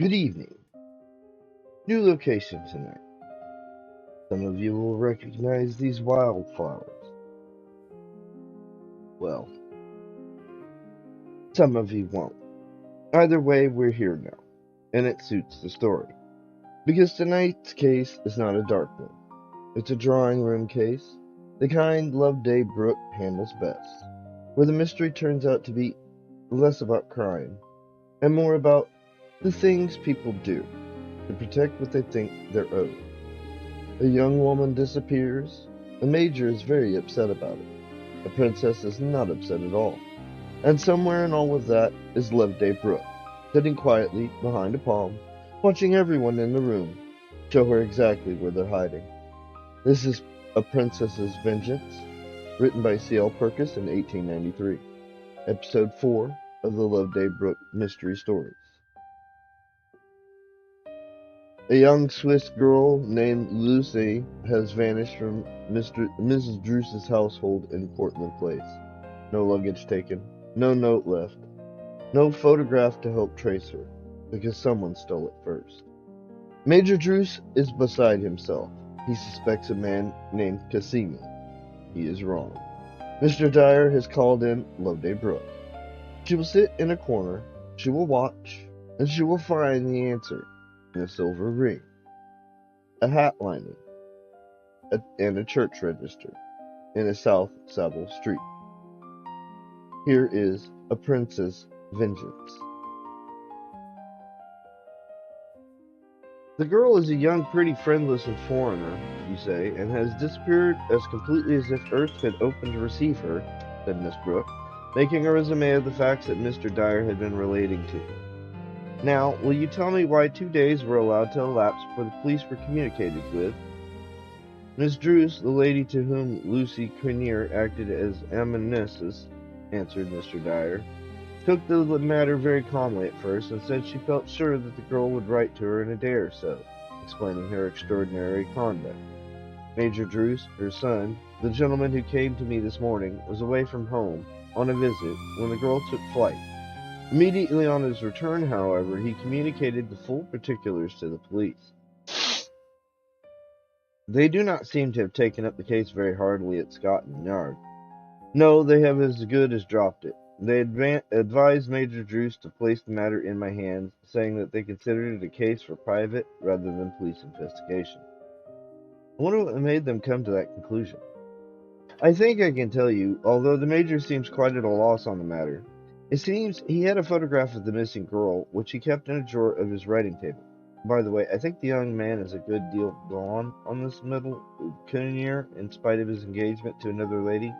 Good evening. New location tonight. Some of you will recognize these wildflowers. Well, some of you won't. Either way, we're here now, and it suits the story. Because tonight's case is not a dark one. It's a drawing room case, the kind Loveday Brooke handles best, where the mystery turns out to be less about crime and more about the things people do to protect what they think they're owed. A young woman disappears. The major is very upset about it. The princess is not upset at all. And somewhere in all of that is Loveday Brooke, sitting quietly behind a palm, watching everyone in the room show her exactly where they're hiding. This is A Princess's Vengeance, written by C.L. Pirkis in 1893. Episode 4 of the Loveday Brooke Mystery Stories. A young Swiss girl named Lucy has vanished from Mrs. Druce's household in Portland Place. No luggage taken, no note left, no photograph to help trace her, because someone stole it first. Major Druce is beside himself. He suspects a man named Cassini. He is wrong. Mr. Dyer has called in Loveday Brooke. She will sit in a corner, she will watch, and she will find the answer in a silver ring, a hat lining, and a church register in a South Savile Street. Here is A Prince's Vengeance. The girl is a young, pretty, friendless, and foreigner, you say, and has disappeared as completely as if Earth had opened to receive her, said Miss Brooke, making a resume of the facts that Mr. Dyer had been relating to her. Now, will you tell me why 2 days were allowed to elapse before the police were communicated with? Miss Druce, the lady to whom Lucy Crinier acted as amanuensis, answered Mr. Dyer, took the matter very calmly at first, and said she felt sure that the girl would write to her in a day or so, explaining her extraordinary conduct. Major Druce, her son, the gentleman who came to me this morning, was away from home on a visit when the girl took flight. Immediately on his return, however, he communicated the full particulars to the police. They do not seem to have taken up the case very hardly at Scotland Yard. No, they have as good as dropped it. They advised Major Druce to place the matter in my hands, saying that they considered it a case for private rather than police investigation. I wonder what made them come to that conclusion. I think I can tell you, although the Major seems quite at a loss on the matter. It seems he had a photograph of the missing girl, which he kept in a drawer of his writing table. By the way, I think the young man is a good deal gone on this middle Cunnier, in spite of his engagement to another lady.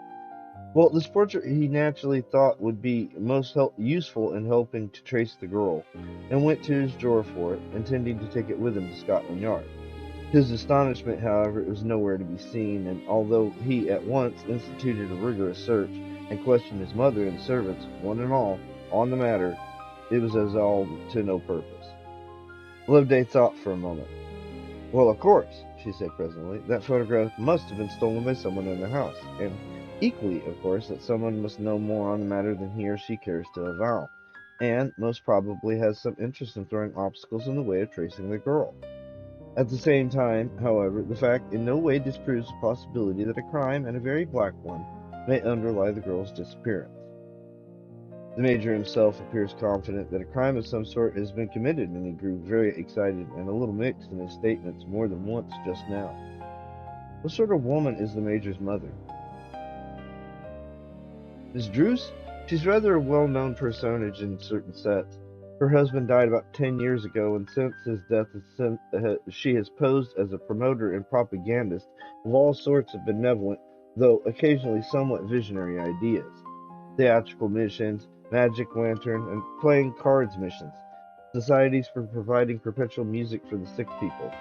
Well, this portrait he naturally thought would be most useful in helping to trace the girl, and went to his drawer for it, intending to take it with him to Scotland Yard. To his astonishment, however, it was nowhere to be seen, and although he at once instituted a rigorous search, and questioned his mother and servants, one and all, on the matter, it was as all to no purpose. Loveday thought for a moment. Well, of course, she said presently, that photograph must have been stolen by someone in the house, and equally, of course, that someone must know more on the matter than he or she cares to avow, and most probably has some interest in throwing obstacles in the way of tracing the girl. At the same time, however, the fact in no way disproves the possibility that a crime, and a very black one, may underlie the girl's disappearance. The Major himself appears confident that a crime of some sort has been committed, and he grew very excited and a little mixed in his statements more than once just now. What sort of woman is the Major's mother? Miss Druce? She's rather a well-known personage in certain sets. Her husband died about 10 years ago, and since his death she has posed as a promoter and propagandist of all sorts of benevolent, though occasionally somewhat visionary ideas. Theatrical missions, magic lantern, and playing cards missions. Societies for providing perpetual music for the sick people,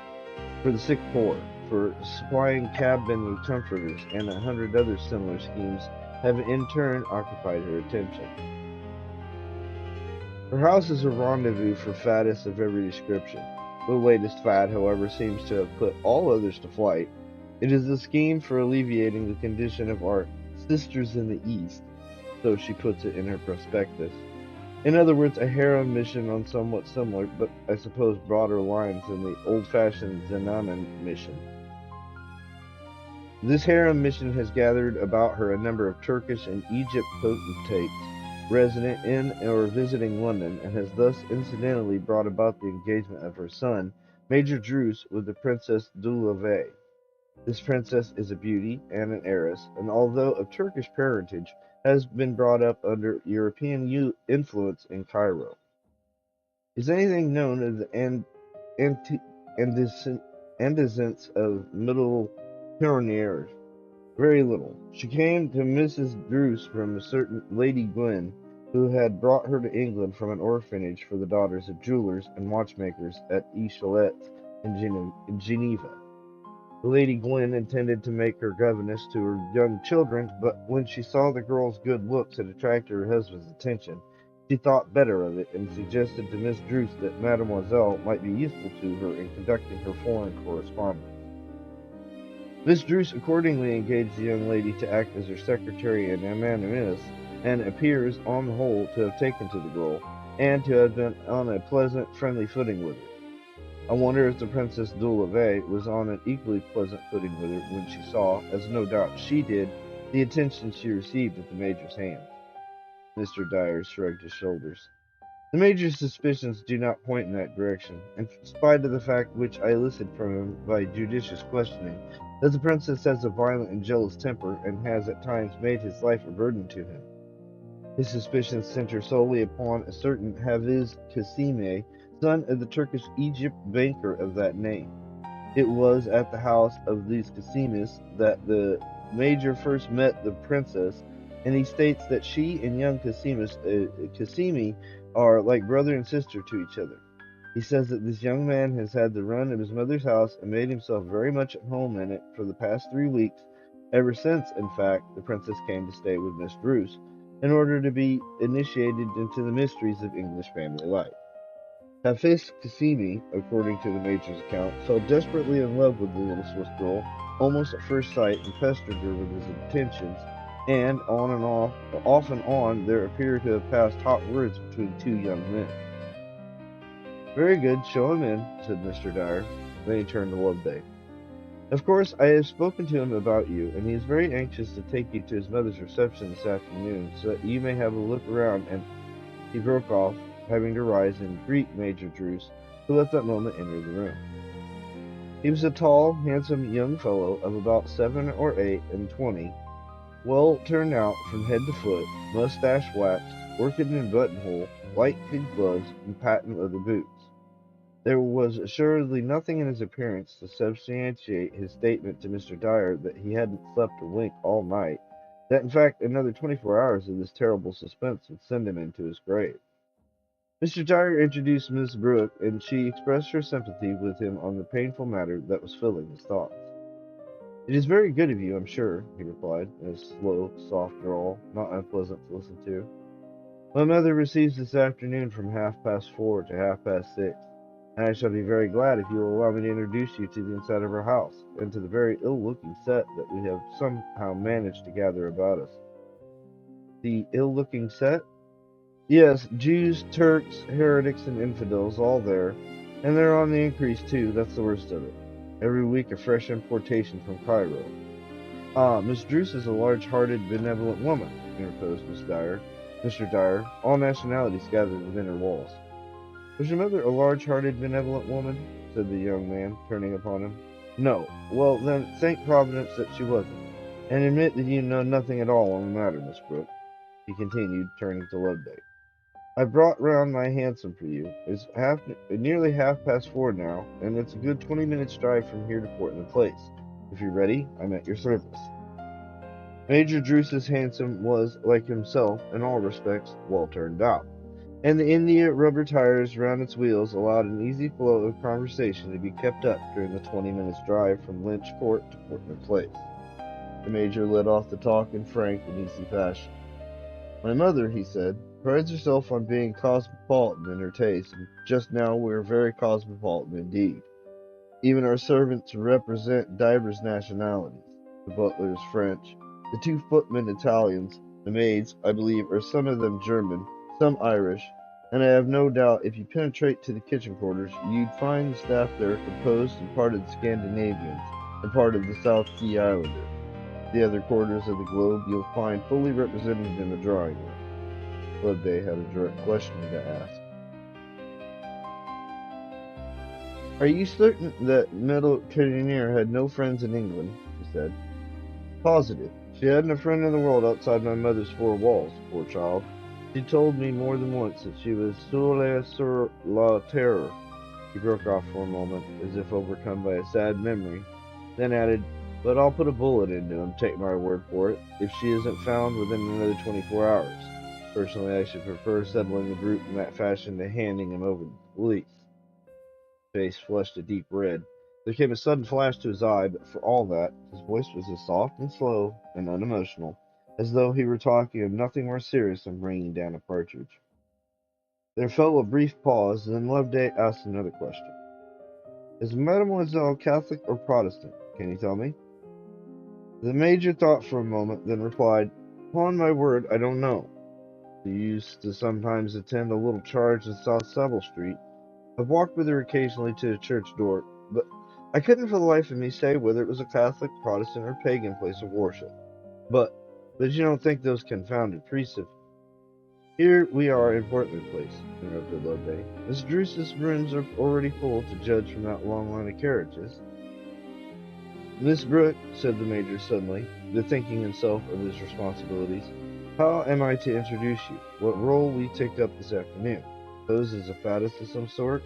for the sick poor, for supplying cabin and comforters, and 100 other similar schemes have in turn occupied her attention. Her house is a rendezvous for faddists of every description. The latest fad, however, seems to have put all others to flight. It is a scheme for alleviating the condition of our sisters in the East, so she puts it in her prospectus. In other words, a harem mission on somewhat similar, but I suppose broader lines than the old-fashioned Zenana mission. This harem mission has gathered about her a number of Turkish and Egypt potentates resident in or visiting London, and has thus incidentally brought about the engagement of her son, Major Druce, with the Princess Loveday. This princess is a beauty and an heiress, and although of Turkish parentage, has been brought up under European influence in Cairo. Is anything known of the antecedents of Middle Pyrenees? Very little. She came to Mrs. Druce from a certain Lady Gwyn, who had brought her to England from an orphanage for the daughters of jewelers and watchmakers at Echelette in Geneva. The Lady Gwyn intended to make her governess to her young children, but when she saw the girl's good looks had attracted her husband's attention, she thought better of it, and suggested to Miss Druce that Mademoiselle might be useful to her in conducting her foreign correspondence. Miss Druce accordingly engaged the young lady to act as her secretary and amanuensis, and appears, on the whole, to have taken to the girl, and to have been on a pleasant, friendly footing with her. I wonder if the Princess Loveday was on an equally pleasant footing with her when she saw, as no doubt she did, the attention she received at the Major's hands. Mr. Dyer shrugged his shoulders. The Major's suspicions do not point in that direction, in spite of the fact which I elicited from him by judicious questioning, that the Princess has a violent and jealous temper, and has at times made his life a burden to him. His suspicions center solely upon a certain Hafiz Kasime, son of the Turkish Egypt banker of that name. It was at the house of these Kasimis that the Major first met the Princess, and he states that she and young Kasimi are like brother and sister to each other. He says that this young man has had the run of his mother's house and made himself very much at home in it for the past 3 weeks, ever since, in fact, the Princess came to stay with Miss Druce, in order to be initiated into the mysteries of English family life. Hafiz Kasimi, according to the Major's account, fell desperately in love with the little Swiss girl, almost at first sight, and pestered her with his attentions, and off and on, there appear to have passed hot words between two young men. Very good, show him in, said Mr. Dyer. Then he turned to Loveday. Of course, I have spoken to him about you, and he is very anxious to take you to his mother's reception this afternoon, so that you may have a look around, and he broke off, having to rise and greet Major Druce, who at that moment entered the room. He was a tall, handsome young fellow of about 7 or 8 and 20, well turned out from head to foot, mustache waxed, orchid in buttonhole, white kid gloves, and patent leather boots. There was assuredly nothing in his appearance to substantiate his statement to Mr. Dyer that he hadn't slept a wink all night, that in fact another 24 hours of this terrible suspense would send him into his grave. Mr. Dyer introduced Miss Brooke, and she expressed her sympathy with him on the painful matter that was filling his thoughts. It is very good of you, I'm sure, he replied, in a slow, soft drawl, not unpleasant to listen to. My mother receives this afternoon from 4:30 to 6:30, and I shall be very glad if you will allow me to introduce you to the inside of our house, and to the very ill-looking set that we have somehow managed to gather about us. The ill-looking set? Yes, Jews, Turks, heretics, and infidels, all there. And they're on the increase, too, that's the worst of it. Every week a fresh importation from Cairo. Ah, Miss Druce is a large-hearted, benevolent woman, interposed Mr. Dyer, all nationalities gathered within her walls. Was your mother a large-hearted, benevolent woman? Said the young man, turning upon him. No. Well, then, thank Providence that she wasn't. And admit that you know nothing at all on the matter, Miss Brooke, he continued, turning to Loveday. I brought round my hansom for you. It's nearly 4:30 now, and it's a good 20 minutes' drive from here to Portland Place. If you're ready, I'm at your service. Major Druce's hansom was, like himself, in all respects, well turned out, and the India rubber tires round its wheels allowed an easy flow of conversation to be kept up during the 20 minutes' drive from Lynch Court to Portland Place. The Major led off the talk in frank and easy fashion. My mother, he said, prides herself on being cosmopolitan in her taste, and just now we are very cosmopolitan indeed. Even our servants represent divers nationalities. The butler is French, the 2 footmen Italians, the maids, I believe, are some of them German, some Irish, and I have no doubt if you penetrate to the kitchen quarters, you'd find the staff there composed in part of the Scandinavians and part of the South Sea Islanders. The other quarters of the globe you'll find fully represented in the drawing room. Loveday had a direct question to ask. Are you certain that Middle Carinier had no friends in England? She said. Positive. She hadn't a friend in the world outside my mother's four walls, poor child. She told me more than once that she was seule sur la terre. He broke off for a moment, as if overcome by a sad memory, then added, but I'll put a bullet into him, take my word for it, if she isn't found within another 24 hours. Personally, I should prefer settling the brute in that fashion to handing him over to the police. His face flushed a deep red. There came a sudden flash to his eye, but for all that, his voice was as soft and slow and unemotional as though he were talking of nothing more serious than bringing down a partridge. There fell a brief pause, then Loveday asked another question. Is Mademoiselle Catholic or Protestant? Can you tell me? The Major thought for a moment, then replied, Upon my word, I don't know. She used to sometimes attend a little charge in South Savile Street. I've walked with her occasionally to the church door, but I couldn't for the life of me say whether it was a Catholic, Protestant, or pagan place of worship. But you don't think those confounded priests have... Here we are in Portland Place, interrupted Loveday. Miss Druce's rooms are already full, to judge from that long line of carriages. Miss Brooke, said the Major suddenly, bethinking himself of his responsibilities, how am I to introduce you? What role will you take up this afternoon? Pose as a faddist of some sort,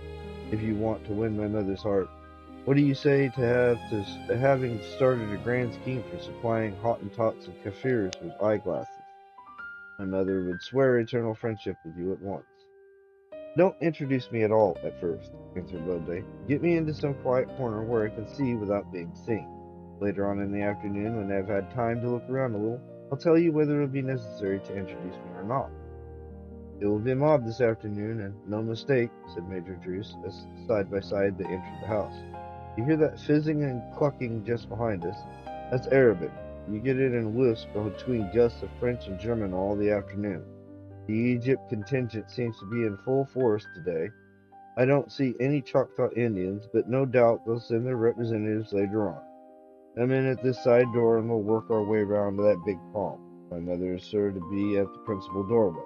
if you want to win my mother's heart. What do you say to having started a grand scheme for supplying Hottentots and Kaffirs with eyeglasses? My mother would swear eternal friendship with you at once. Don't introduce me at all at first, answered Loveday. Get me into some quiet corner where I can see without being seen. Later on in the afternoon, when I've had time to look around a little, I'll tell you whether it will be necessary to introduce me or not. It will be a mob this afternoon, and no mistake, said Major Druce, as side by side they entered the house. You hear that fizzing and clucking just behind us? That's Arabic. You get it in whiffs between gusts of French and German all the afternoon. The Egypt contingent seems to be in full force today. I don't see any Choctaw Indians, but no doubt they'll send their representatives later on. Come in at this side door and we'll work our way round to that big palm. My mother is sure to be at the principal doorway.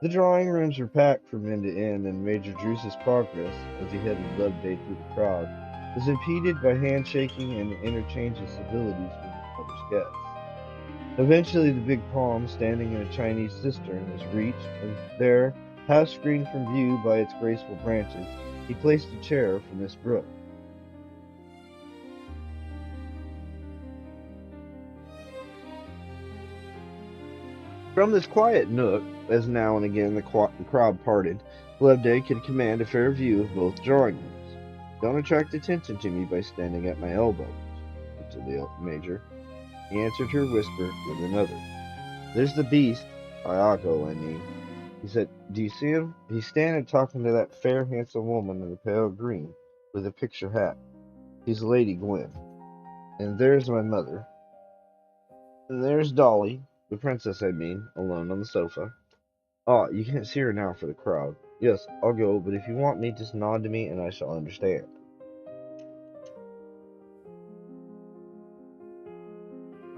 The drawing rooms were packed from end to end, and Major Druce's progress, as he headed Loveday through the crowd, was impeded by handshaking and the interchange of civilities with his mother's guests. Eventually the big palm, standing in a Chinese cistern, was reached, and there, half screened from view by its graceful branches, he placed a chair for Miss Brooke. From this quiet nook, as now and again the crowd parted, Loveday could command a fair view of both drawing rooms. Don't attract attention to me by standing at my elbow, said the Major. He answered her whisper with another. There's the beast, Iago, I mean. He said, do you see him? He's standing talking to that fair, handsome woman in the pale green, with a picture hat. He's Lady Gwen. And there's my mother. And there's Dolly, the princess, I mean, alone on the sofa. Ah, you can't see her now for the crowd. Yes, I'll go, but if you want me, just nod to me and I shall understand.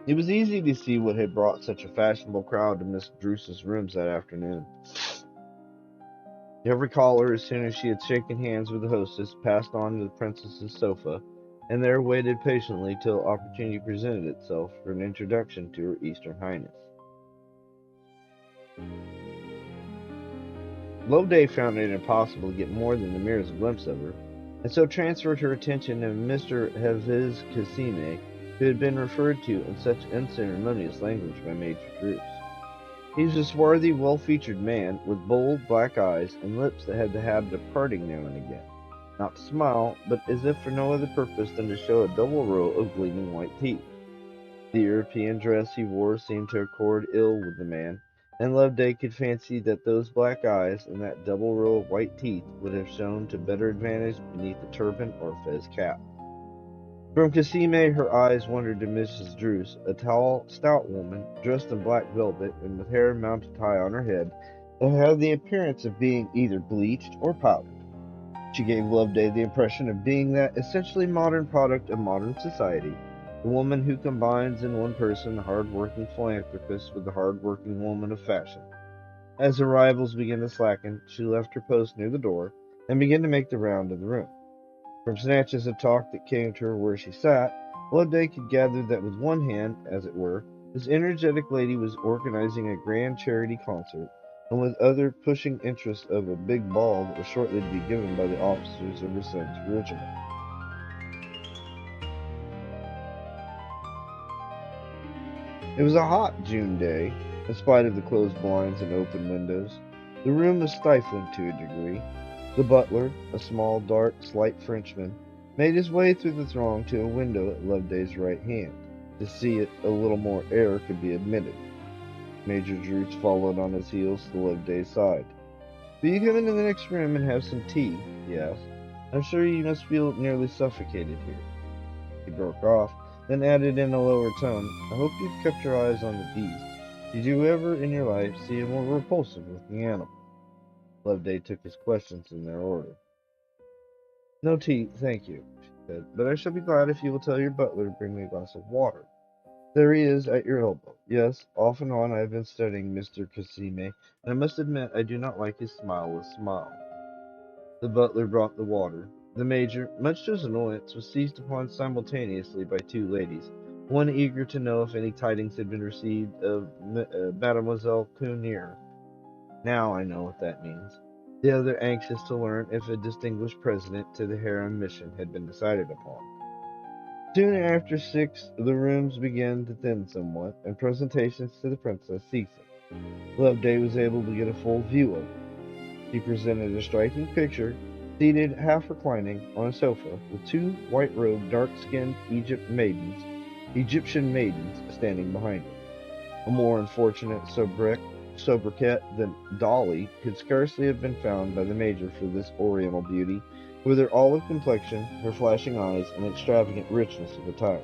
It was easy to see what had brought such a fashionable crowd to Miss Druce's rooms that afternoon. Every caller, as soon as she had shaken hands with the hostess, passed on to the princess's sofa, and there waited patiently till opportunity presented itself for an introduction to her Eastern Highness. Loveday found it impossible to get more than the merest glimpse of her, and so transferred her attention to Mr. Hafiz Cassime, who had been referred to in such unceremonious language by Major Druce. He was a swarthy, well-featured man, with bold, black eyes, and lips that had the habit of parting now and again, not to smile, but as if for no other purpose than to show a double row of gleaming white teeth. The European dress he wore seemed to accord ill with the man, and Loveday could fancy that those black eyes and that double row of white teeth would have shown to better advantage beneath a turban or fez cap. From Cassime her eyes wandered to Mrs. Druce, a tall, stout woman, dressed in black velvet, and with hair mounted high on her head, It had the appearance of being either bleached or powdered. She gave Loveday the impression of being that essentially modern product of modern society, the woman who combines in one person the hard-working philanthropist with the hard-working woman of fashion. As her rivals began to slacken, she left her post near the door and began to make the round of the room. From snatches of talk that came to her where she sat, Loveday could gather that with one hand, as it were, this energetic lady was organizing a grand charity concert, and with other pushing interest of a big ball that was shortly to be given by the officers of her son's regiment. It was a hot June day, in spite of the closed blinds and open windows. The room was stifling to a degree. The butler, a small, dark, slight Frenchman, made his way through the throng to a window at Loveday's right hand. To see it, a little more air could be admitted. Major Druce followed on his heels to Loveday's side. "Will you come into the next room and have some tea?" he asked. "I'm sure you must feel nearly suffocated here." He broke off, then added in a lower tone, "I hope you've kept your eyes on the beast. Did you ever in your life see a more repulsive-looking animal?" Loveday took his questions in their order. "No tea, thank you," she said, "but I shall be glad if you will tell your butler to bring me a glass of water. There he is at your elbow. Yes, off and on I have been studying Mr. Casime, and I must admit I do not like his smileless smile." The butler brought the water. The major, much to his annoyance, was seized upon simultaneously by two ladies, one eager to know if any tidings had been received of Mademoiselle Cunier. Now I know what that means. The other anxious to learn if a distinguished president to the harem mission had been decided upon. Soon after 6 the rooms began to thin somewhat, and presentations to the princess ceasing. Loveday was able to get a full view of her. She presented a striking picture, seated half reclining on a sofa, with two white-robed, dark-skinned Egyptian maidens standing behind her. A more unfortunate sobriquet than Dolly could scarcely have been found by the major for this oriental beauty, with her olive complexion, her flashing eyes, and extravagant richness of attire.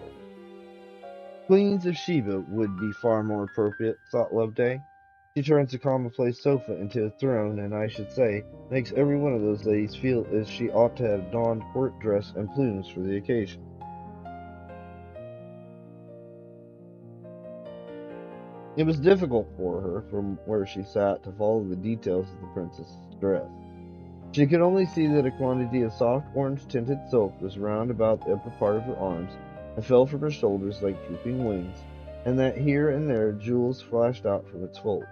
Queens of Sheba would be far more appropriate, thought Loveday. She turns a commonplace sofa into a throne, and I should say, makes every one of those ladies feel as she ought to have donned court dress and plumes for the occasion. It was difficult for her, from where she sat, to follow the details of the princess's dress. She could only see that a quantity of soft orange-tinted silk was round about the upper part of her arms and fell from her shoulders like drooping wings, and that here and there jewels flashed out from its folds.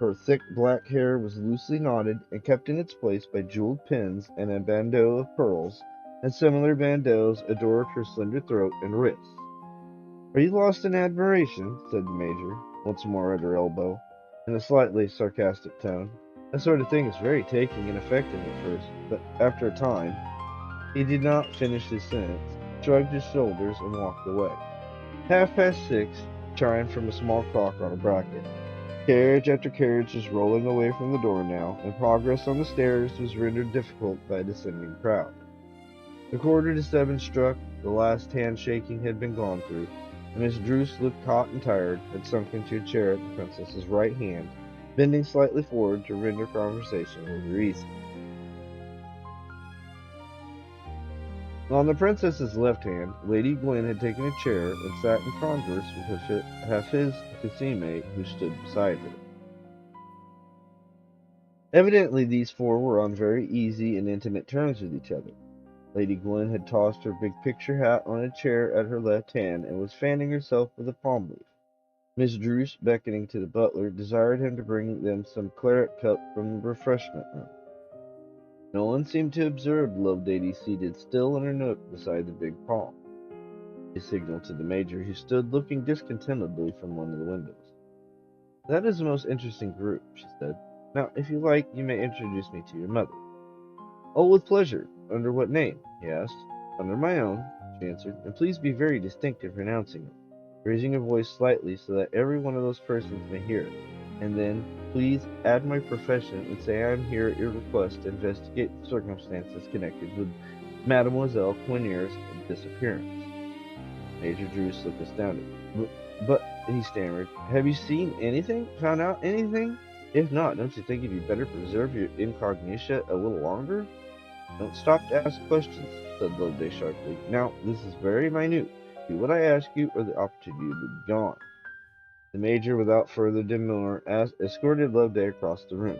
Her thick black hair was loosely knotted and kept in its place by jeweled pins, and a bandeau of pearls and similar bandeaus adored her slender throat and wrists. "Are you lost in admiration?" said the major, once more at her elbow, in a slightly sarcastic tone. "That sort of thing is very taking and effective at first, but after a time—" He did not finish his sentence, shrugged his shoulders, and walked away. 6:30 chimed from a small clock on a bracket. Carriage after carriage was rolling away from the door now, and progress on the stairs was rendered difficult by a descending crowd. The 6:45 struck, the last handshaking had been gone through, and Miss Druce looked hot and tired, had sunk into a chair at the princess's right hand, bending slightly forward to render conversation with her easy. On the princess's left hand, Lady Gwyn had taken a chair and sat in converse with Hafiz Casime, who stood beside her. Evidently these four were on very easy and intimate terms with each other. Lady Gwyn had tossed her big picture hat on a chair at her left hand, and was fanning herself with a palm leaf. Miss Druce, beckoning to the butler, desired him to bring them some claret cup from the refreshment room. No one seemed to observe Loveday seated still in her nook beside the big palm. She signaled to the major, who stood looking discontentedly from one of the windows. "That is a most interesting group," she said. "Now, if you like, you may introduce me to your mother." "Oh, with pleasure. Under what name?" he asked. "Under my own," she answered, "and please be very distinct in pronouncing it, raising your voice slightly so that every one of those persons may hear it. And then, please add my profession and say I am here at your request to investigate the circumstances connected with Mademoiselle Cunier's disappearance." Major Druce looked astounded. But, he stammered, "have you seen anything? Found out anything?" If not, don't you think it'd be better to preserve your incognita a little longer? Don't stop to ask questions, said Loveday sharply. Now, this is very minute. Do what I ask you, or the opportunity will be gone. The Major, without further demur, escorted Loveday across the room.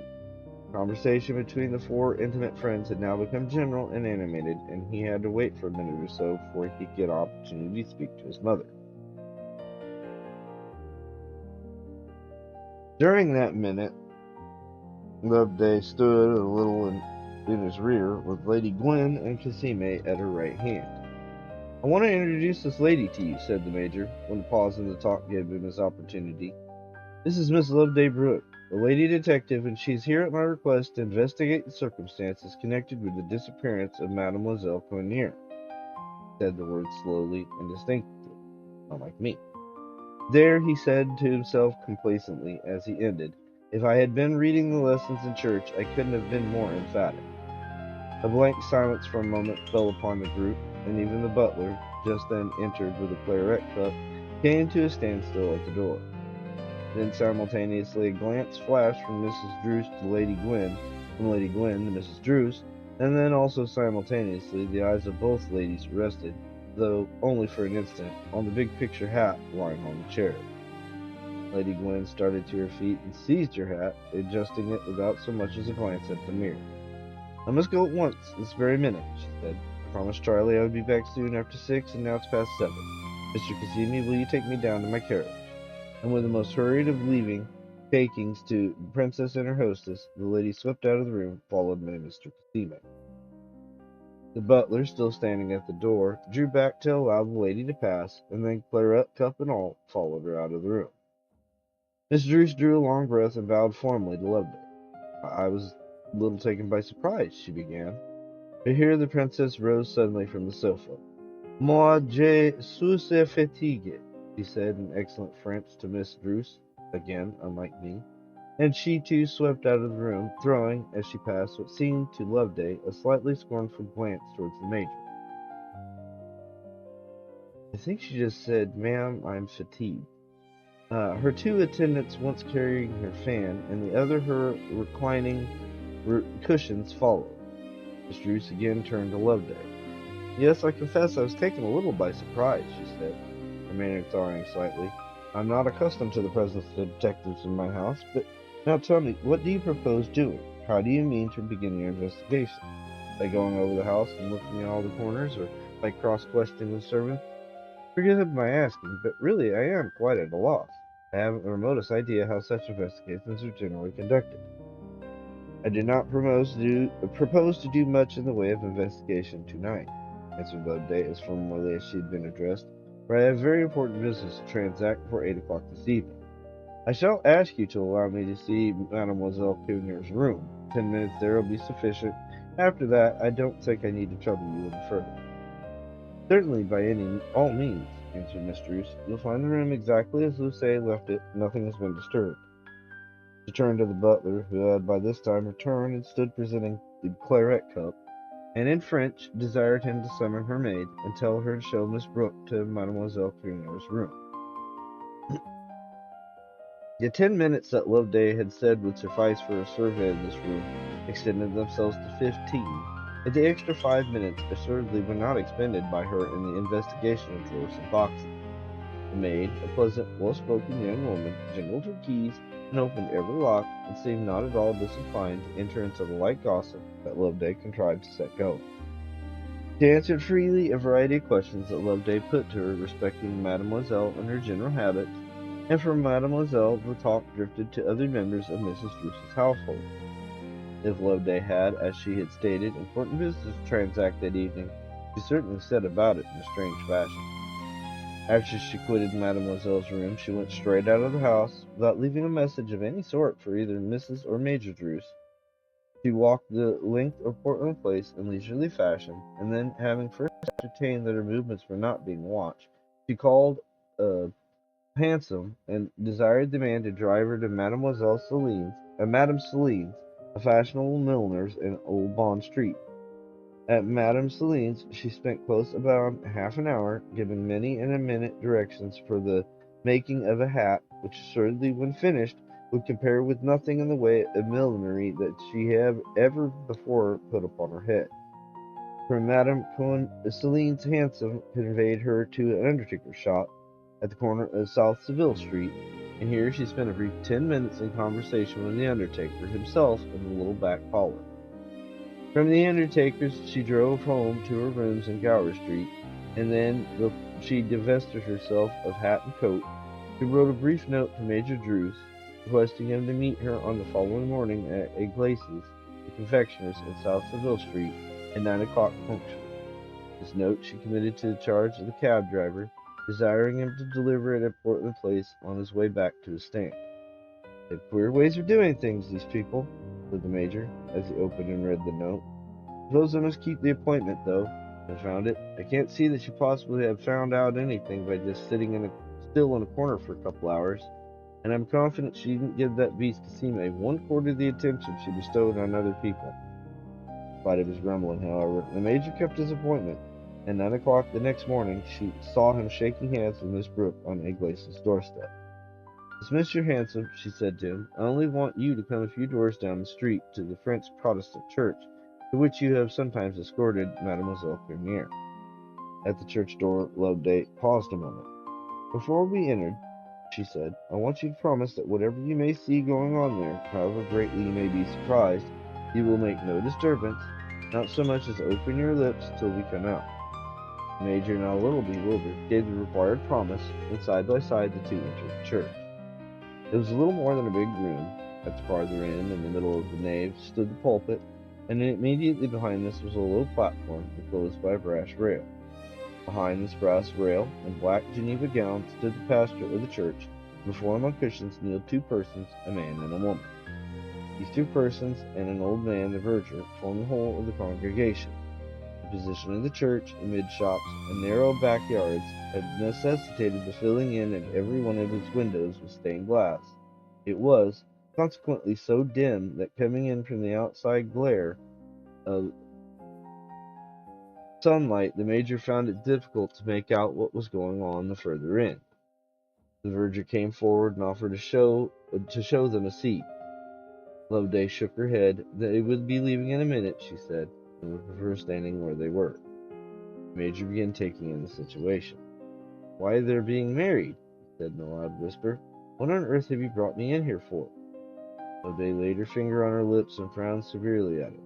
Conversation between the four intimate friends had now become general and animated, and he had to wait for a minute or so before he could get opportunity to speak to his mother. During that minute, Loveday stood a little in his rear, with Lady Gwen and Casimir at her right hand. I want to introduce this lady to you, said the Major, when a pause in the talk gave him his opportunity. This is Miss Loveday Brooke, a lady detective, and she's here at my request to investigate the circumstances connected with the disappearance of Mademoiselle Cornier, said the words slowly and distinctly, unlike me. There, he said to himself complacently as he ended, if I had been reading the lessons in church, I couldn't have been more emphatic. A blank silence for a moment fell upon the group, and even the butler, just then entered with a claret cup, came to a standstill at the door. Then simultaneously a glance flashed from Mrs. Druce to Lady Gwen, from Lady Gwen to Mrs. Druce, and then also simultaneously the eyes of both ladies rested, though only for an instant, on the big picture hat lying on the chair. Lady Gwen started to her feet and seized her hat, adjusting it without so much as a glance at the mirror. I must go at once, this very minute, she said. I promised Charlie I would be back soon after 6, and now it's past 7. Mr. Cassini, will you take me down to my carriage? And with the most hurried of leaving takings to the princess and her hostess, the lady swept out of the room, followed by Mr. Cassini. The butler, still standing at the door, drew back to allow the lady to pass, and then claret cup and all, followed her out of the room. Miss Druce drew a long breath and bowed formally to Loveday. I was a little taken by surprise, she began. But here the princess rose suddenly from the sofa. Moi, je suis fatiguée, she said in excellent French to Miss Druce, again unlike me, and she too swept out of the room, throwing, as she passed, what seemed to Loveday a slightly scornful glance towards the Major. I think she just said, "Ma'am, I'm fatigued." Her two attendants, once carrying her fan, and the other her reclining cushions, followed. Miss Druce again turned to Loveday. Yes, I confess I was taken a little by surprise, she said, her manner thawing slightly. I'm not accustomed to the presence of detectives in my house, but now tell me, what do you propose doing? How do you mean to begin your investigation? By going over the house and looking at all the corners, or by cross-questioning the servants? Forgive my asking, but really I am quite at a loss. I haven't the remotest idea how such investigations are generally conducted. I do not propose to do much in the way of investigation tonight, answered Loveday as formally as she had been addressed, for I have very important business to transact before 8 o'clock this evening. I shall ask you to allow me to see Mademoiselle Cugnier's room. 10 minutes there will be sufficient. After that, I don't think I need to trouble you any further. Certainly, by all means, answered Miss Druce. You'll find the room exactly as Lucé left it. Nothing has been disturbed. She turned to the butler, who had by this time returned and stood presenting the claret cup, and in French desired him to summon her maid and tell her to show Miss Brooke to Mademoiselle Cugnier's room. The 10 minutes that Loveday had said would suffice for a survey of this room extended themselves to 15, but the extra 5 minutes assuredly were not expended by her in the investigation of drawers and boxes. The maid, a pleasant, well-spoken young woman, jingled her keys and opened every lock, and seemed not at all disinclined to enter into the light gossip that Loveday contrived to set going. She answered freely a variety of questions that Loveday put to her respecting Mademoiselle and her general habits, and from Mademoiselle the talk drifted to other members of Mrs. Druce's household. If Loveday had, as she had stated, important business to transact that evening, she certainly set about it in a strange fashion. After she quitted Mademoiselle's room, she went straight out of the house, without leaving a message of any sort for either Mrs. or Major Druce. She walked the length of Portland Place in leisurely fashion, and then, having first ascertained that her movements were not being watched, she called a hansom and desired the man to drive her to Madame Celine's, a fashionable milliner's in Old Bond Street. At Madame Celine's she spent close about half an hour, giving many and a minute directions for the making of a hat, which assuredly, when finished, would compare with nothing in the way of millinery that she had ever before put upon her head. From Madame Celine's hansom conveyed her to an undertaker's shop at the corner of South Savile Street, and here she spent a brief 10 minutes in conversation with the undertaker himself in the little back parlor. From the undertaker's she drove home to her rooms in Gower Street, and then she divested herself of hat and coat. She wrote a brief note to Major Druce, requesting him to meet her on the following morning at Iglesias, the confectioner's in South Savile Street, at 9 o'clock punctually. This note she committed to the charge of the cab driver, desiring him to deliver it at Portland Place on his way back to his stand. "They have queer ways of doing things, these people," said the Major, as he opened and read the note. "Suppose I must keep the appointment, though. Confound it, I can't see that she possibly have found out anything by just sitting still in a corner for a couple hours, and I'm confident she didn't give that beast Casime 1/4 the attention she bestowed on other people." In spite of his grumbling, however, the Major kept his appointment. At 9 o'clock the next morning she saw him shaking hands with Miss Brooke on Iglesias' doorstep. "Dismiss your hansom," she said to him. "I only want you to come a few doors down the street to the French Protestant church, to which you have sometimes escorted Mademoiselle Cremiere." At the church door Loveday paused a moment. "Before we entered," she said, "I want you to promise that whatever you may see going on there, however greatly you may be surprised, you will make no disturbance, not so much as open your lips till we come out." The Major, now a little bewildered, gave the required promise, and side by side the two entered the church. It was a little more than a big room. At the farther end, in the middle of the nave, stood the pulpit, and immediately behind this was a low platform enclosed by a brass rail. Behind this brass rail, in black Geneva gowns, stood the pastor of the church, and before him on cushions kneeled two persons, a man and a woman. These two persons and an old man, the verger, formed the whole of the congregation. The position of the church, amid shops and narrow backyards, had necessitated the filling in of every one of its windows with stained glass. It was, consequently, so dim that coming in from the outside glare of sunlight, the Major found it difficult to make out what was going on the further end. The verger came forward and offered to show them a seat. Loveday shook her head. "They would be leaving in a minute," she said, and would prefer standing where they were. The Major began taking in the situation. "Why, they're being married," he said in a loud whisper. "What on earth have you brought me in here for?" Loveday laid her finger on her lips and frowned severely at it.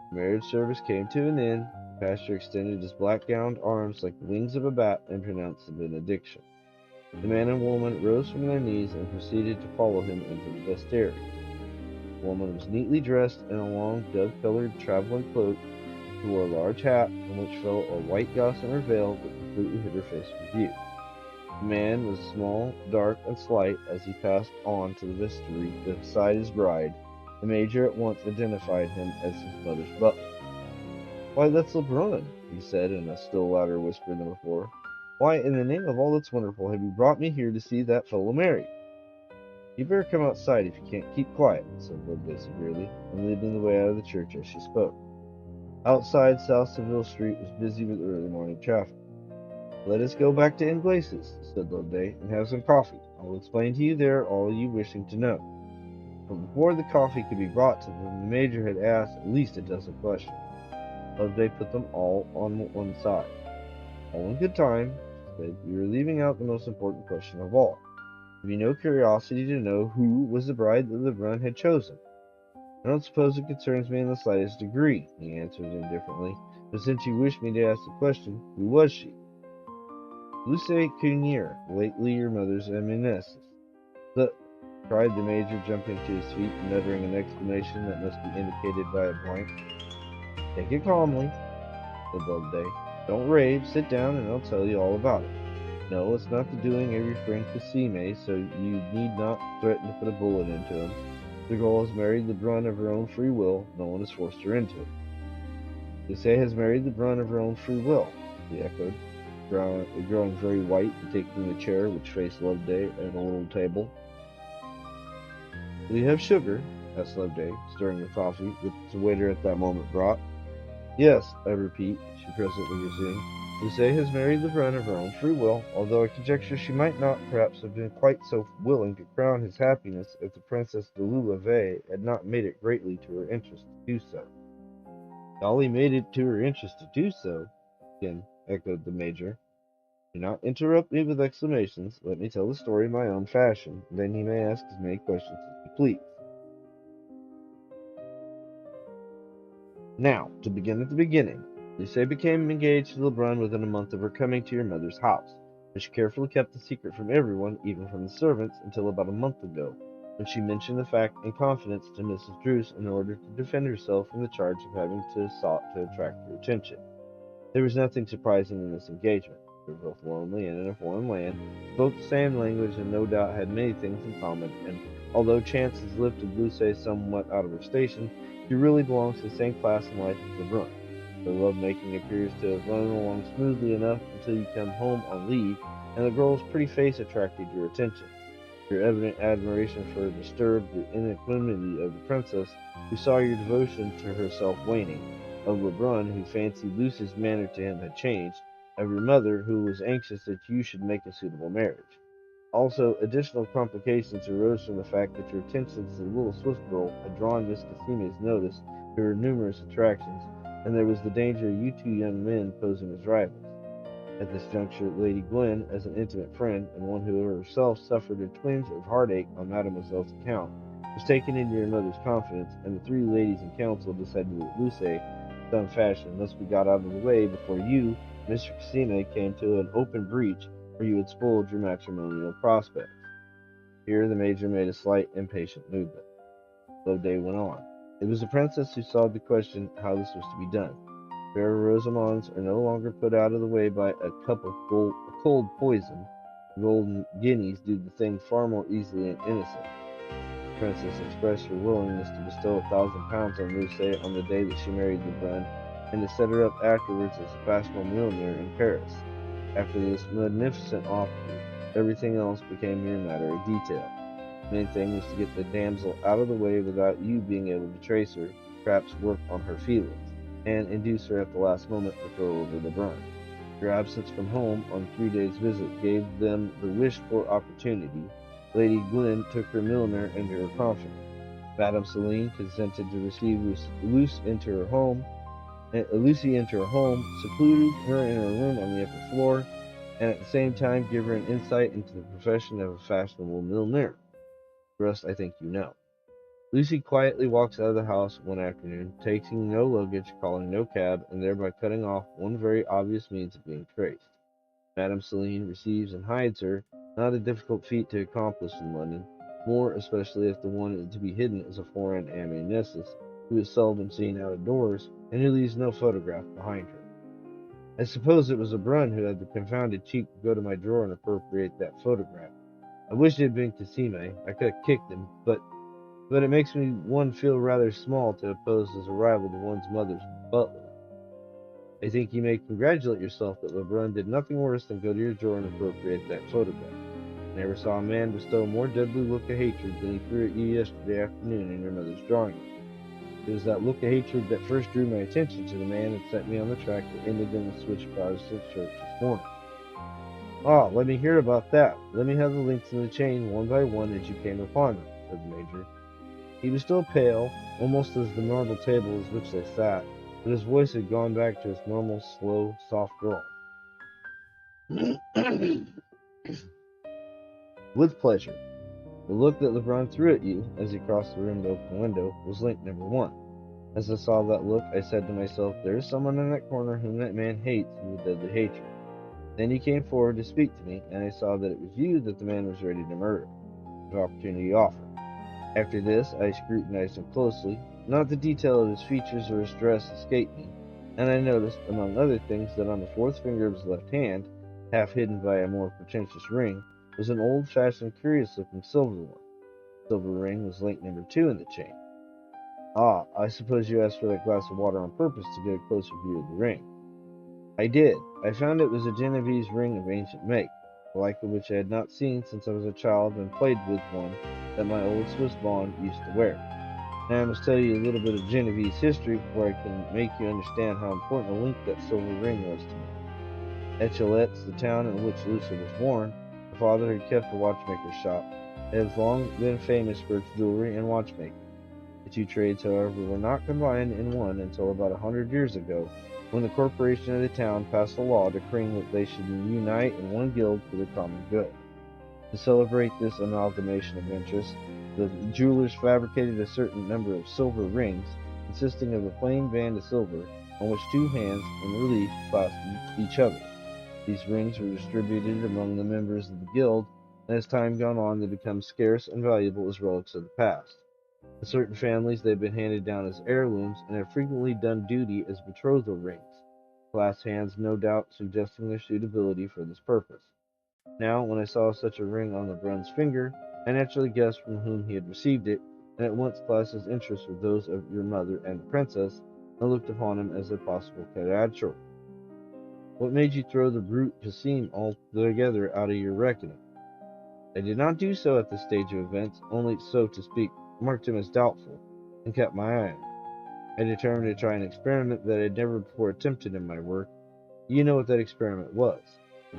The marriage service came to an end. The pastor extended his black-gowned arms like the wings of a bat and pronounced the benediction. The man and woman rose from their knees and proceeded to follow him into the vestry. The woman was neatly dressed in a long, dove-colored traveling cloak. She wore a large hat, from which fell a white gossamer veil that completely hid her face from view. The man was small, dark, and slight. As he passed on to the vestry beside his bride, the Major at once identified him as his mother's butler. "Why, that's Lebrun," he said in a still louder whisper than before. "Why, in the name of all that's wonderful, have you brought me here to see that fellow married?" "You better come outside if you can't keep quiet," said Loveday severely, and leading the way out of the church as she spoke. Outside, South Savile Street was busy with early morning traffic. "Let us go back to Iglesias," said Loveday, "and have some coffee. I will explain to you there all you wishing to know." But before the coffee could be brought to them, the Major had asked at least a dozen questions. Loveday put them all on one side. "All in good time," she said. "You are leaving out the most important question of all. Have you no curiosity to know who was the bride that Lebrun had chosen?" "I don't suppose it concerns me in the slightest degree," he answered indifferently. "But since you wish me to ask the question, who was she?" "Luce Cremiere, lately your mother's amanuensis." "The—" cried the Major, jumping to his feet and uttering an exclamation that must be indicated by a blank. "Take it calmly," said Loveday. "Don't rave. Sit down, and I'll tell you all about it. No, it's not the doing of your friend Casime, so you need not threaten to put a bullet into him. The girl has married Lebrun of her own free will. No one has forced her into it." "Luce has married Lebrun of her own free will," he echoed, growing very white and taking the chair which faced Loveday at a little table. "Will you have sugar?" asked Loveday, stirring the coffee, which the waiter at that moment brought. "Yes, I repeat," she presently resumed. Luce has married Lebrun of her own free will, although I conjecture she might not perhaps have been quite so willing to crown his happiness if the Princess de Loveday had not made it greatly to her interest to do so. Dolly made it to her interest to do so, again echoed the Major. Do not interrupt me with exclamations. Let me tell the story in my own fashion. Then you may ask as many questions as you please. Now, to begin at the beginning. Luce became engaged to Lebrun within a month of her coming to your mother's house, but she carefully kept the secret from everyone, even from the servants, until about a month ago, when she mentioned the fact in confidence to Mrs. Druce in order to defend herself from the charge of having sought to attract her attention. There was nothing surprising in this engagement. They were both lonely and in a foreign land, spoke the same language, and no doubt had many things in common, and although chance has lifted Luce somewhat out of her station, she really belongs to the same class in life as Lebrun. Their love-making appears to have run along smoothly enough until you come home on leave, and the girl's pretty face attracted your attention. Your evident admiration for her disturbed the equanimity of the princess, who saw your devotion to herself waning, of Lebrun, who fancied Luce's manner to him had changed, of your mother, who was anxious that you should make a suitable marriage. Also, additional complications arose from the fact that your attentions to the little Swiss girl had drawn Miss Casime's notice to her numerous attractions, and there was the danger of you two young men posing as rivals. At this juncture, Lady Gwen, as an intimate friend, and one who herself suffered a twinge of heartache on Mademoiselle's account, was taken into your mother's confidence, and the three ladies in council decided that Luce, some fashion, must be got out of the way before you, Mr. Casime, came to an open breach where you had spoiled your matrimonial prospects. Here the Major made a slight impatient movement. Loveday went on. It was the princess who solved the question how this was to be done. Fair Rosamonds are no longer put out of the way by a cup of cold poison. Golden guineas do the thing far more easily and innocently. The princess expressed her willingness to bestow £1,000 on Luce on the day that she married Lebrun, and to set her up afterwards as a fashionable milliner in Paris. After this magnificent offer, everything else became mere matter of detail. The main thing was to get the damsel out of the way without you being able to trace her, perhaps work on her feelings, and induce her at the last moment to throw over Lebrun. Your absence from home on 3 days' visit gave them the wished-for opportunity. Lady Gwen took her milliner into her confidence. Madame Celine consented to receive Lucy into her home, secluded her in her room on the upper floor, and at the same time give her an insight into the profession of a fashionable milliner. The rest I think you know. Lucy quietly walks out of the house one afternoon, taking no luggage, calling no cab, and thereby cutting off one very obvious means of being traced. Madame Celine receives and hides her, not a difficult feat to accomplish in London, more especially if the one to be hidden is a foreign amanuensis, who is seldom seen out of doors, and who leaves no photograph behind her. I suppose it was Lebrun who had the confounded cheek to go to my drawer and appropriate that photograph. I wish it had been Casime. I could have kicked him, but it makes one feel rather small to oppose as a rival to one's mother's butler. I think you may congratulate yourself that Lebrun did nothing worse than go to your drawer and appropriate that photograph. I never saw a man bestow a more deadly look of hatred than he threw at you yesterday afternoon in your mother's drawing room. It was that look of hatred that first drew my attention to the man and set me on the track that ended in the switch Protestant church this morning. Ah, let me hear about that. Let me have the links in the chain one by one as you came upon them, said the Major. He was still pale, almost as the marble table at which they sat, but his voice had gone back to its normal, slow, soft drawl. With pleasure. The look that Lebrun threw at you, as he crossed the room to open the window, was link number one. As I saw that look, I said to myself, there is someone in that corner whom that man hates with deadly hatred. Then he came forward to speak to me, and I saw that it was you that the man was ready to murder. The opportunity offered. After this, I scrutinized him closely. Not the detail of his features or his dress escaped me, and I noticed, among other things, that on the fourth finger of his left hand, half hidden by a more pretentious ring, was an old-fashioned, curious-looking silver one. The silver ring was link number 2 in the chain. Ah, I suppose you asked for that glass of water on purpose to get a closer view of the ring. I did. I found it was a Genevese ring of ancient make, the like of which I had not seen since I was a child and played with one that my old Swiss bonne used to wear. Now I must tell you a little bit of Genevese history before I can make you understand how important a link that silver ring was to me. At Gillette's, the town in which Lucy was born, her father had kept a watchmaker's shop. It has long been famous for its jewelry and watchmaking. The two trades, however, were not combined in one until about 100 years ago, when the corporation of the town passed a law decreeing that they should unite in one guild for the common good. To celebrate this amalgamation of interests, the jewelers fabricated a certain number of silver rings, consisting of a plain band of silver on which two hands in relief clasped each other. These rings were distributed among the members of the guild, and as time gone on they become scarce and valuable as relics of the past. In certain families they have been handed down as heirlooms and have frequently done duty as betrothal rings, clasped hands no doubt suggesting their suitability for this purpose. Now, when I saw such a ring on Lebrun's finger, I naturally guessed from whom he had received it, and at once classed his interests with those of your mother and the princess, and looked upon him as a possible coadjutor. What made you throw the brute Cassim altogether out of your reckoning? I did not do so at this stage of events, only, so to speak, marked him as doubtful, and kept my eye on him. I determined to try an experiment that I had never before attempted in my work. You know what that experiment was.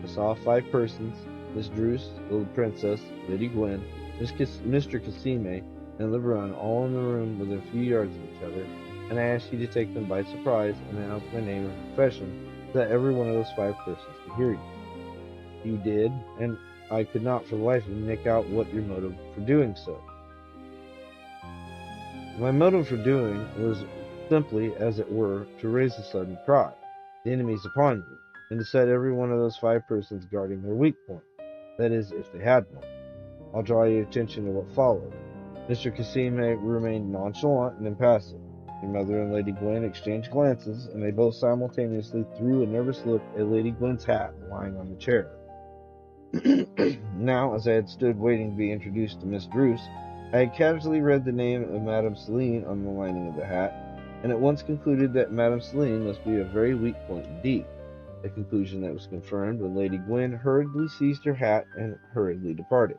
I saw 5 persons, Miss Druce, the little princess, Lady Gwen, Mr. Cassime, and Lebrun, all in the room within a few yards of each other, and I asked you to take them by surprise and announce my name and profession so that every one of those 5 persons could hear you. You did, and I could not for the life of me make out what your motive for doing so. My motive for doing was simply, as it were, to raise a sudden cry. The enemy's upon you, and to set every one of those 5 persons guarding their weak point. That is, if they had one. I'll draw your attention to what followed. Mr. Cassime remained nonchalant and impassive. Your mother and Lady Gwen exchanged glances, and they both simultaneously threw a nervous look at Lady Gwen's hat lying on the chair. Now, as I had stood waiting to be introduced to Miss Druce, I had casually read the name of Madame Celine on the lining of the hat, and at once concluded that Madame Celine must be a very weak point indeed, a conclusion that was confirmed when Lady Gwen hurriedly seized her hat and hurriedly departed.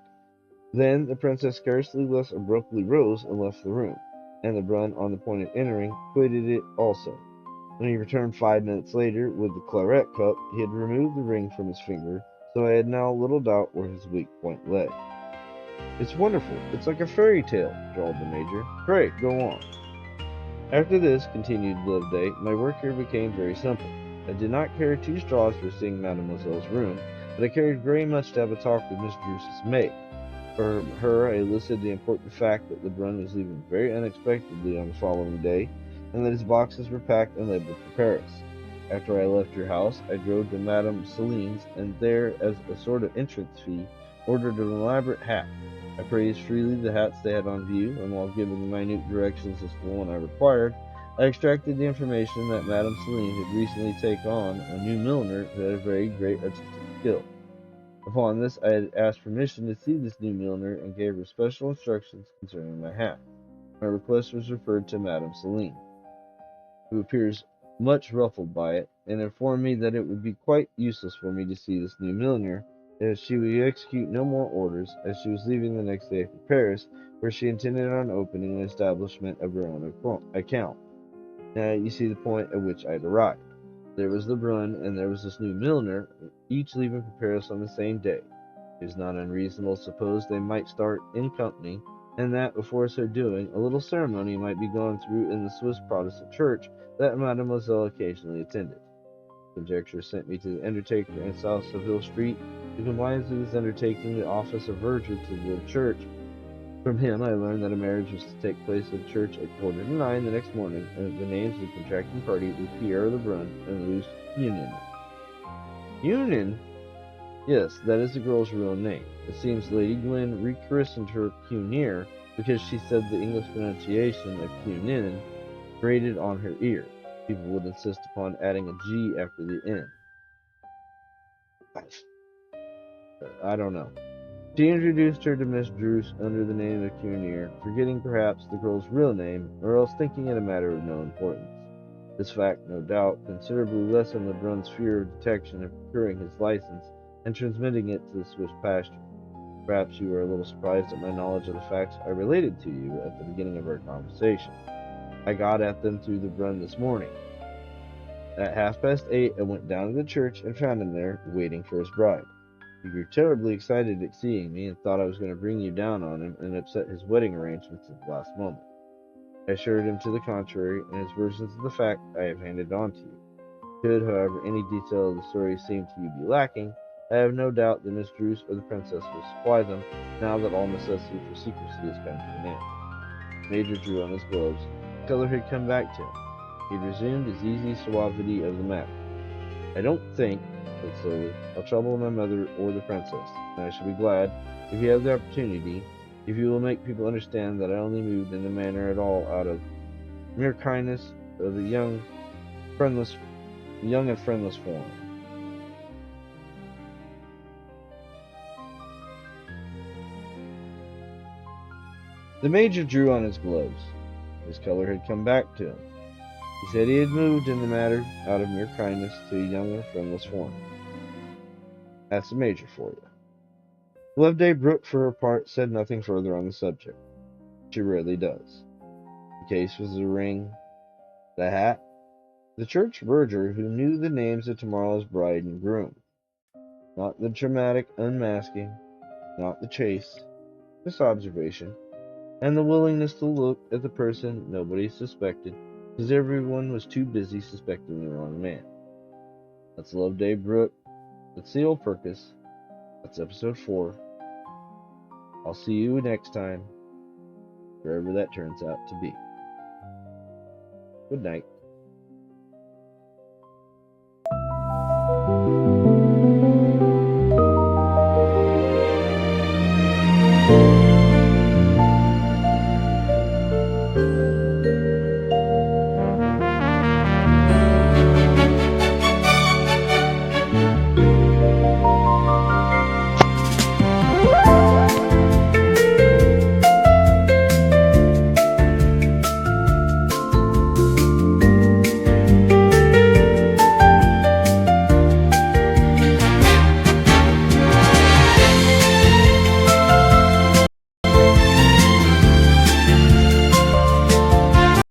Then the princess scarcely less abruptly rose and left the room, and Lebrun, on the point of entering, quitted it also. When he returned 5 minutes later with the claret cup, he had removed the ring from his finger, so I had now little doubt where his weak point lay. It's wonderful. It's like a fairy tale, drawled the major. Pray, go on. After this, continued Loveday, my work here became very simple. I did not care 2 straws for seeing Mademoiselle's room, but I cared very much to have a talk with Miss Druce's maid. For her, I elicited the important fact that Lebrun was leaving very unexpectedly on the following day, and that his boxes were packed and labeled for Paris. After I left your house, I drove to Madame Celine's, and there, as a sort of entrance fee, ordered an elaborate hat. I praised freely the hats they had on view, and while giving minute directions as to the one I required, I extracted the information that Madame Celine had recently taken on a new milliner who had a very great artistic skill. Upon this, I had asked permission to see this new milliner and gave her special instructions concerning my hat. My request was referred to Madame Celine, who appears much ruffled by it, and informed me that it would be quite useless for me to see this new milliner, as she would execute no more orders, as she was leaving the next day for Paris, where she intended on opening an establishment of her own account. Now you see the point at which I had arrived. There was Lebrun, and there was this new milliner, each leaving for Paris on the same day. It is not unreasonable to suppose they might start in company, and that, before so doing, a little ceremony might be gone through in the Swiss Protestant church that Mademoiselle occasionally attended. Conjecture sent me to the undertaker in South Savile Street, who combines with his undertaking the office of verger to the church. From him I learned that a marriage was to take place at church at 8:45 the next morning, and that the names of the contracting party were Pierre Lebrun and Luce Union. Union? Yes, that is the girl's real name. It seems Lady Gwen rechristened her Cunier because she said the English pronunciation of Cunin grated on her ear. People would insist upon adding a G after the N. I don't know. She introduced her to Miss Druce under the name of Cunier, forgetting perhaps the girl's real name, or else thinking it a matter of no importance. This fact, no doubt, considerably lessened Lebrun's fear of detection in procuring his license and transmitting it to the Swiss pasture. Perhaps you are a little surprised at my knowledge of the facts I related to you at the beginning of our conversation. I got at them through Lebrun this morning. At 8:30, I went down to the church and found him there, waiting for his bride. He grew terribly excited at seeing me and thought I was going to bring you down on him and upset his wedding arrangements at the last moment. I assured him to the contrary, and his versions of the fact I have handed on to you. Should, however, any detail of the story seem to you be lacking, I have no doubt that Miss Druce or the princess will supply them, now that all necessity for secrecy has come to an end. The Major drew on his gloves. The color had come back to him. He had resumed his easy suavity of the matter. I don't think, he said slowly, I'll trouble my mother or the princess, and I shall be glad, if you have the opportunity, if you will make people understand that I only moved in the manner at all out of mere kindness of a young and friendless form. The Major drew on his gloves. His color had come back to him. He said he had moved in the matter out of mere kindness to a young and friendless form. That's the Major for you. Loveday Brooke, for her part, said nothing further on the subject. She rarely does. The case was the ring, the hat, the church verger who knew the names of tomorrow's bride and groom. Not the dramatic unmasking, not the chase, just observation, and the willingness to look at the person nobody suspected, because everyone was too busy suspecting the wrong man. That's Loveday Brooke. That's the old Pirkis. That's episode 4. I'll see you next time, wherever that turns out to be. Good night.